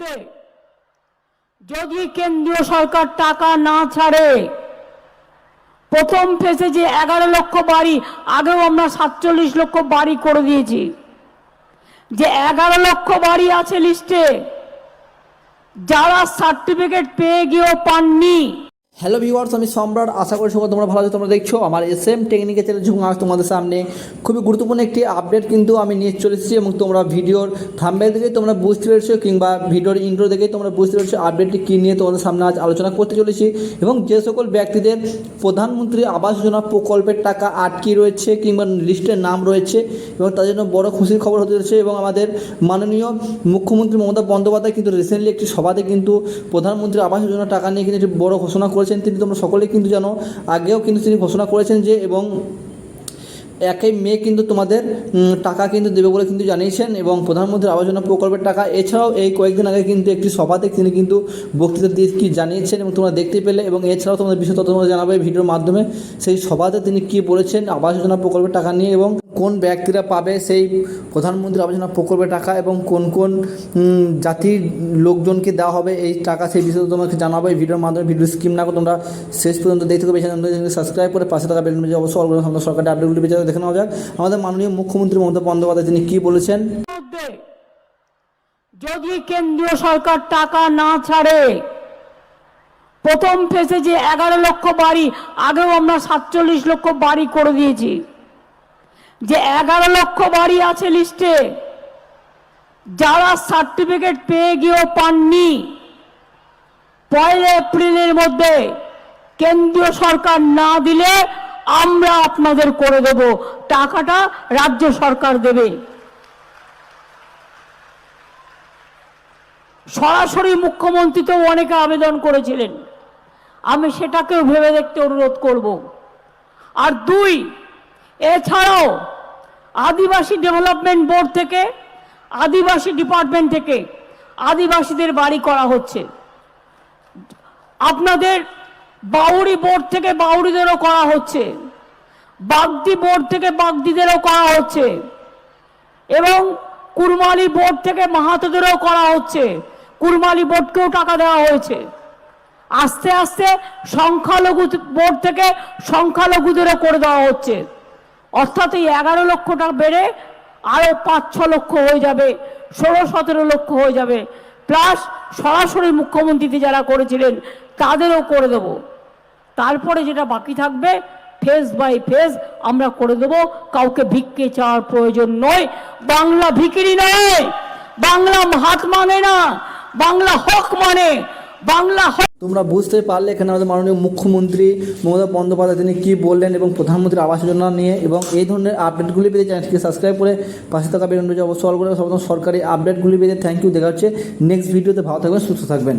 মধ্যে যদি কেন্দ্রীয় সরকার টাকা না ছাড়ে, প্রথম ফেজে যে 11 লক্ষ বাড়ি, আগেও আমরা 47 লক্ষ বাড়ি করে দিয়েছি, যে 11 লক্ষ বাড়ি আছে লিস্টে, যারা সার্টিফিকেট পেয়ে গিয়েও পাননি। হ্যালো ভিউয়ার্স, আমি সম্রাট। আশা করি সবাই তোমরা ভালো আছো। তোমরা দেখছো আমার SM টেকনিক্যাল চ্যানেল ঝুঁক। আজ তোমাদের সামনে খুবই গুরুত্বপূর্ণ একটি আপডেট কিন্তু আমি নিয়ে চলে এসেছি, এবং তোমরা ভিডিওর থাম্বনেল দেখেই তোমরা বুঝতে পেরেছো, কিংবা ভিডিওর ইন্ট্রো দেখেই তোমরা বুঝতে পেরেছো আপডেটটি কী নিয়ে তোমাদের সামনে আজ আলোচনা করতে চলেছি। এবং যে সকল ব্যক্তিদের প্রধানমন্ত্রী আবাস যোজনা প্রকল্পের টাকা আটকে রয়েছে কিংবা লিস্টের নাম রয়েছে, এবং তার জন্য বড় খুশির খবর হতে চলেছে। এবং আমাদের মাননীয় মুখ্যমন্ত্রী মমতা বন্দ্যোপাধ্যায় কিন্তু রিসেন্টলি একটি সভাতে কিন্তু প্রধানমন্ত্রী আবাস যোজনা টাকা নিয়ে কিন্তু একটি বড় ঘোষণা করেছেন তিনি। তোমরা সকলেই কিন্তু জানো, আগেও কিন্তু তিনি ঘোষণা করেছেন যে, এবং 1 মে কিন্তু তোমাদের টাকা কিন্তু দেবে বলে কিন্তু জানিয়েছেন। এবং প্রধানমন্ত্রী আবাস যোজনা প্রকল্পের টাকা এছাড়াও এই কয়েকদিন আগে কিন্তু একটি সভাতে তিনি কিন্তু বক্তৃতা দিয়ে কি জানিয়েছেন, এবং তোমরা দেখতে পেলে। এবং এছাড়াও তোমাদের বিষয় তথ্য তোমরা জানাবে ভিডিওর মাধ্যমে সেই সভাতে তিনি কি বলেছেন আবাস যোজনা প্রকল্পের টাকা নিয়ে, এবং কোন ব্যক্তিরা পাবে সেই প্রধানমন্ত্রী আবাস যোজনা প্রকল্পের টাকা, এবং কোন কোন জাতির লোকজনকে দেওয়া হবে এই টাকা, সেই বিষয়ে তোমাকে জানাবো এই ভিডিওর মাধ্যমে। ভিডিও স্কিপ না করে তোমরা শেষ পর্যন্ত দেখতে হবে। সাবস্ক্রাইব করে পাশে থাকা বেল বাটনটি অবশ্যই অল করে আমাদের সরকারি আপডেটগুলি পেয়ে দেখে নেওয়া যাক আমাদের মাননীয় মুখ্যমন্ত্রী মমতা বন্দ্যোপাধ্যায় তিনি কি বলেছেন। যদি কেন্দ্রীয় সরকার টাকা না ছাড়ে, প্রথম ফেজে যে 11 লক্ষ বাড়ি, আগেও আমরা 47 লক্ষ বাড়ি করে দিয়েছি, যে 11 লক্ষ বাড়ি আছে লিস্টে, যারা সার্টিফিকেট পেয়ে গিয়েও পাননি, 1 এপ্রিলের মধ্যে কেন্দ্রীয় সরকার না দিলে আমরা আপনাদের করে দেব। টাকাটা রাজ্য সরকার দেবে। সরাসরি মুখ্যমন্ত্রী তো অনেকে আবেদন করেছিলেন, আমি সেটাকেও ভেবে দেখতে অনুরোধ করব। আর 2, এছাড়াও আদিবাসী ডেভেলপমেন্ট বোর্ড থেকে, আদিবাসী ডিপার্টমেন্ট থেকে আদিবাসীদের বাড়ি করা হচ্ছে। আপনাদের বাউরি বোর্ড থেকে বাউরিদেরও করা হচ্ছে, বাগদি বোর্ড থেকে বাগদিদেরও করা হচ্ছে, এবং কুরমালি বোর্ড থেকে মাহাতোদেরও করা হচ্ছে। কুরমালি বোর্ডকেও টাকা দেওয়া হয়েছে। আস্তে আস্তে সংখ্যালঘু বোর্ড থেকে সংখ্যালঘুদেরও করে দেওয়া হচ্ছে। অর্থাৎ এই 11 লক্ষটা বেড়ে আরও 5-6 লক্ষ হয়ে যাবে, 16-17 লক্ষ হয়ে যাবে। প্লাস সরাসরি মুখ্যমন্ত্রী যারা করেছিলেন তাদেরও করে দেব। তারপরে যেটা বাকি থাকবে ফেজ বাই ফেজ আমরা করে দেব। কাউকে ভিক্ষে চাওয়ার প্রয়োজন নয়। বাংলা ভিখিরি নয়, বাংলা হাত মানে না, বাংলা হক মানে। বাংলা হক তোমরা বুঝতে পারলে এখানে আমাদের মাননীয় মুখ্যমন্ত্রী মমতা বন্দ্যোপাধ্যায় তিনি কী বললেন, এবং প্রধানমন্ত্রী আবাস যোজনা নিয়ে। এবং এই ধরনের আপডেটগুলি পেতে চ্যানেলটিকে সাবস্ক্রাইব করে পাশে থাকা বেল বাটনটি অবশ্যই অল করে সর্বপ্রথম সরকারি আপডেটগুলি পেতে। Thank you. দেখা হচ্ছে নেক্সট ভিডিওতে। ভালো থাকবেন, সুস্থ থাকবেন।